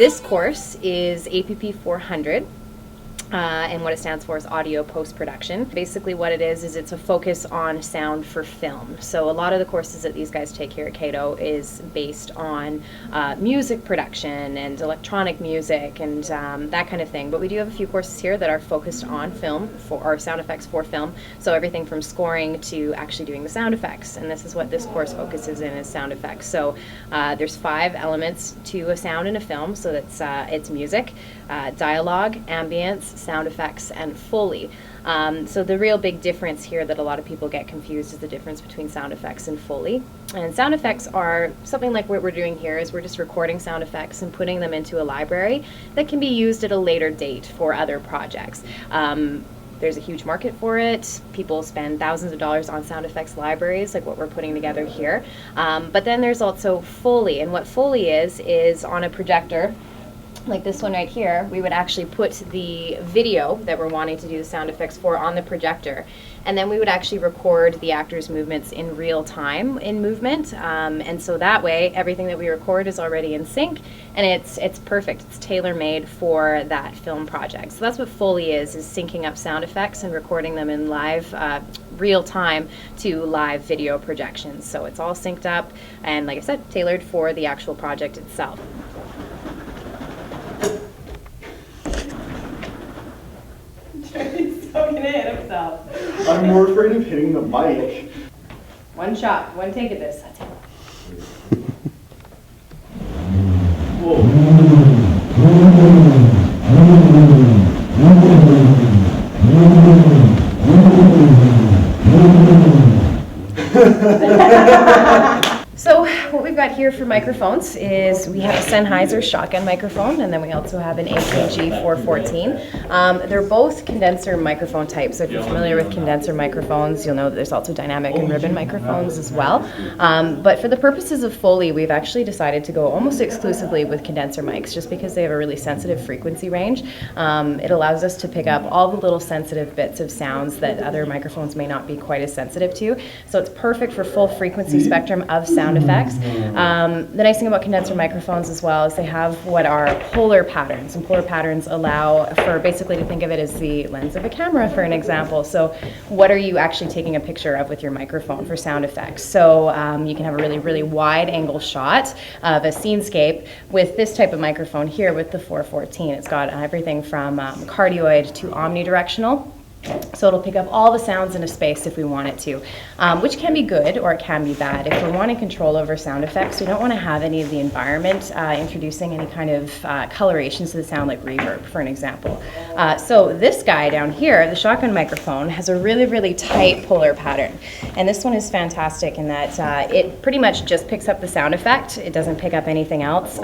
This course is APP 400. And what it stands for is audio post-production. Basically what it is it's a focus on sound for film. So a lot of the courses that these guys take here at Cato is based on music production and electronic music and that kind of thing. But we do have a few courses here that are focused on film, or sound effects for film. So everything from scoring to actually doing the sound effects. And this is what this course focuses in, is sound effects. So there's 5 elements to a sound in a film. So that's it's music, dialogue, ambience, sound effects, and Foley. So the real big difference here that a lot of people get confused is the difference between sound effects and Foley. And sound effects are something like what we're doing here is we're just recording sound effects and putting them into a library that can be used at a later date for other projects. There's a huge market for it. People spend thousands of dollars on sound effects libraries, like what we're putting together here. But then there's also Foley, and what Foley is on a projector, like this one right here, we would actually put the video that we're wanting to do the sound effects for on the projector, and then we would actually record the actors' movements in real time in movement, and so that way everything that we record is already in sync, and it's perfect. It's tailor-made for that film project. So that's what Foley is syncing up sound effects and recording them in live real time to live video projections. So it's all synced up and, like I said, tailored for the actual project itself. He's so gonna hit himself. I'm more afraid of hitting the mic. One shot, one take at this. That's it. Whoa. So what we've got here for microphones is we have a Sennheiser shotgun microphone, and then we also have an AKG 414. They're both condenser microphone types. So if you're familiar with condenser microphones, you'll know that there's also dynamic and ribbon microphones as well. But for the purposes of Foley, we've actually decided to go almost exclusively with condenser mics, just because they have a really sensitive frequency range. It allows us to pick up all the little sensitive bits of sounds that other microphones may not be quite as sensitive to. So it's perfect for full frequency spectrum of sound effects. The nice thing about condenser microphones as well is they have what are polar patterns, and polar patterns allow for basically to think of it as the lens of a camera, for an example. So what are you actually taking a picture of with your microphone for sound effects? So you can have a really, really wide angle shot of a scenescape with this type of microphone here with the 414. It's got everything from cardioid to omnidirectional. So it'll pick up all the sounds in a space if we want it to, which can be good or it can be bad. If we're wanting control over sound effects, we don't want to have any of the environment introducing any kind of colorations to the sound, like reverb, for an example. So this guy down here, the shotgun microphone, has a really, really tight polar pattern. And this one is fantastic in that it pretty much just picks up the sound effect. It doesn't pick up anything else.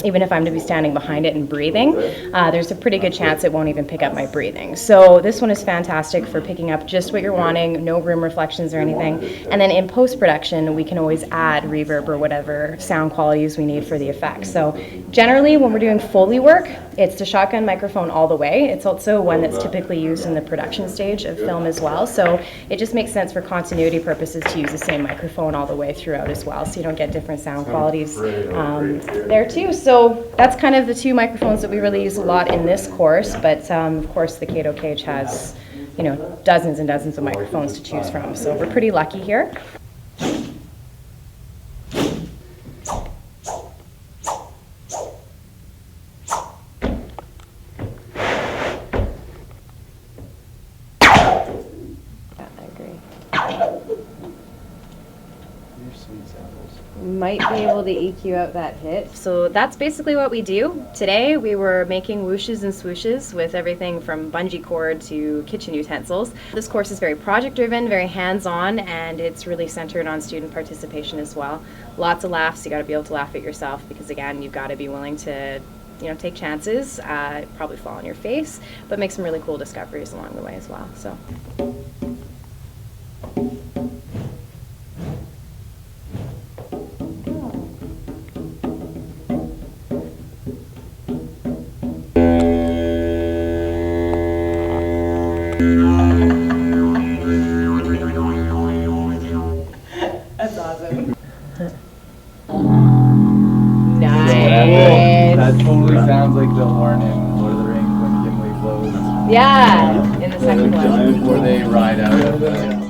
Even if I'm to be standing behind it and breathing, there's a pretty good chance it won't even pick up my breathing. So this one is fantastic for picking up just what you're wanting, no room reflections or anything. And then in post-production, we can always add reverb or whatever sound qualities we need for the effect. So generally, when we're doing Foley work, it's the shotgun microphone all the way. It's also one that's typically used in the production stage of film as well. So it just makes sense for continuity purposes to use the same microphone all the way throughout as well, so you don't get different sound qualities there too. So that's kind of the 2 microphones that we really use a lot in this course, but of course the Cato Cage has, you know, dozens and dozens of microphones to choose from, so we're pretty lucky here. Might be able to EQ out that hit. So that's basically what we do. Today we were making whooshes and swooshes with everything from bungee cord to kitchen utensils. This course is very project driven, very hands-on, and it's really centered on student participation as well. Lots of laughs. You got to be able to laugh at yourself because, again, you've got to be willing to, you know, take chances, probably fall on your face, but make some really cool discoveries along the way as well. So. That's awesome. Nice. That totally sounds like the horn in Lord of the Rings when Gimli blows. Yeah, in the second one. Giant Before they ride out of the